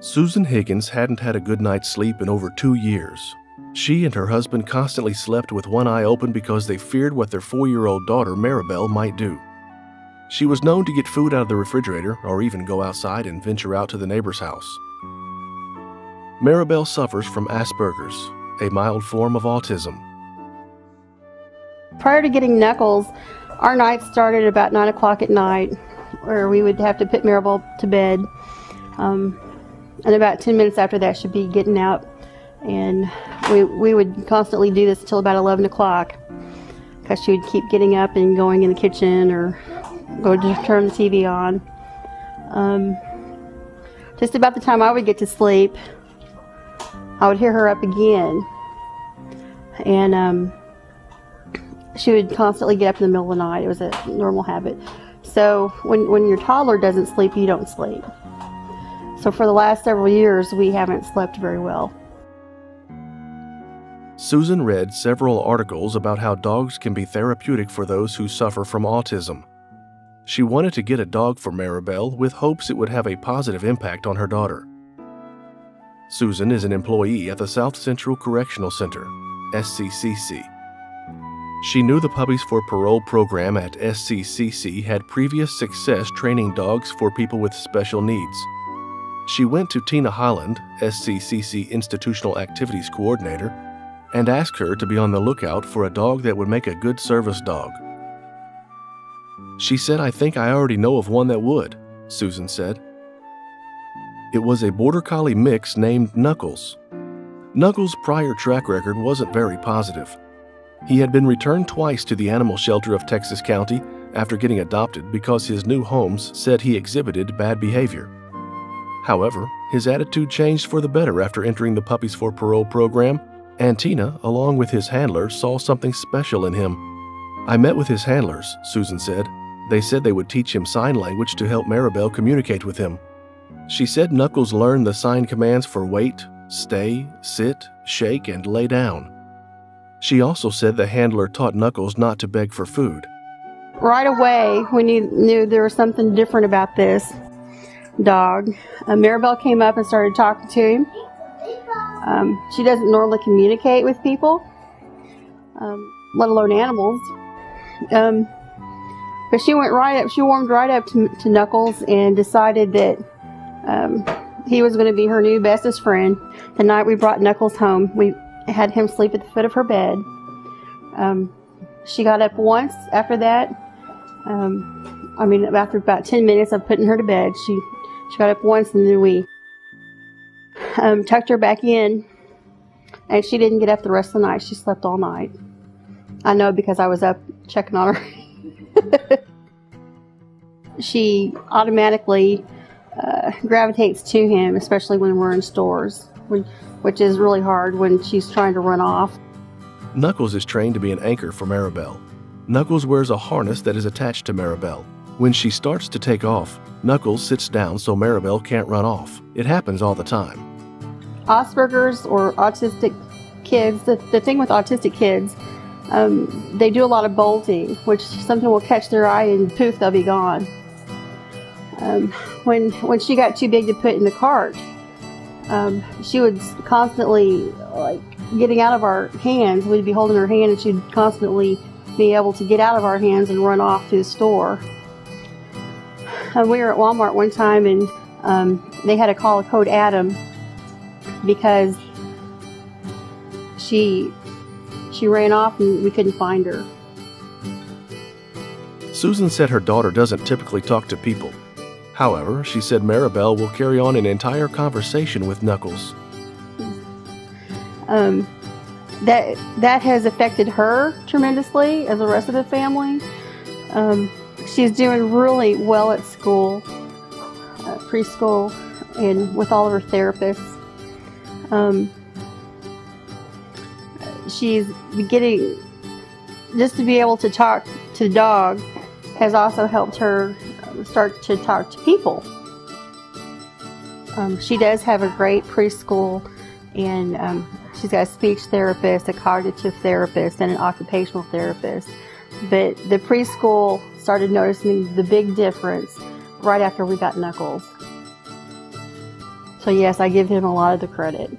Susan Higgins hadn't had a good night's sleep in over 2 years. She and her husband constantly slept with one eye open because they feared what their 4-year-old daughter, Maribel, might do. She was known to get food out of the refrigerator or even go outside and venture out to the neighbor's house. Maribel suffers from Asperger's, a mild form of autism. Prior to getting Knuckles, our night started about 9 o'clock at night, where we would have to put Maribel to bed. And about 10 minutes after that, she'd be getting out. And we would constantly do this until about 11 o'clock, because she would keep getting up and going in the kitchen or go to turn the TV on. Just about the time I would get to sleep, I would hear her up again. And she would constantly get up in the middle of the night. It was a normal habit. So when your toddler doesn't sleep, you don't sleep. So for the last several years, we haven't slept very well. Susan read several articles about how dogs can be therapeutic for those who suffer from autism. She wanted to get a dog for Maribel with hopes it would have a positive impact on her daughter. Susan is an employee at the South Central Correctional Center, SCCC. She knew the Puppies for Parole program at SCCC had previous success training dogs for people with special needs. She went to Tina Holland, SCCC Institutional Activities Coordinator, and asked her to be on the lookout for a dog that would make a good service dog. She said, "I think I already know of one that would," Susan said. It was a Border Collie mix named Knuckles. Knuckles' prior track record wasn't very positive. He had been returned twice to the animal shelter of Texas County after getting adopted because his new homes said he exhibited bad behavior. However, his attitude changed for the better after entering the Puppies for Parole program, and Tina, along with his handler, saw something special in him. "I met with his handlers," Susan said. "They said they would teach him sign language to help Maribel communicate with him." She said Knuckles learned the sign commands for wait, stay, sit, shake, and lay down. She also said the handler taught Knuckles not to beg for food. Right away, we knew there was something different about this dog. Maribel came up and started talking to him. She doesn't normally communicate with people, let alone animals. But she warmed right up to Knuckles and decided that he was going to be her new bestest friend. The night we brought Knuckles home, we had him sleep at the foot of her bed. She got up once after that. After about 10 minutes of putting her to bed, she got up once, and then we tucked her back in, and she didn't get up the rest of the night. She slept all night. I know because I was up checking on her. She automatically gravitates to him, especially when we're in stores, which is really hard when she's trying to run off. Knuckles is trained to be an anchor for Maribel. Knuckles wears a harness that is attached to Maribel. When she starts to take off, Knuckles sits down so Maribel can't run off. It happens all the time. Asperger's or autistic kids, the thing with autistic kids, they do a lot of bolting, which something will catch their eye and poof, they'll be gone. When she got too big to put in the cart, she would constantly, getting out of our hands. We'd be holding her hand, and she'd constantly be able to get out of our hands and run off to the store. We were at Walmart one time, and they had to call a code Adam because she ran off and we couldn't find her. Susan said her daughter doesn't typically talk to people. However, she said Maribel will carry on an entire conversation with Knuckles. That has affected her tremendously, as the rest of the family. She's doing really well at school, preschool, and with all of her therapists. She's getting, just to be able to talk to the dog has also helped her start to talk to people. She does have a great preschool, and she's got a speech therapist, a cognitive therapist, and an occupational therapist. But the preschool started noticing the big difference right after we got Knuckles. So yes, I give him a lot of the credit.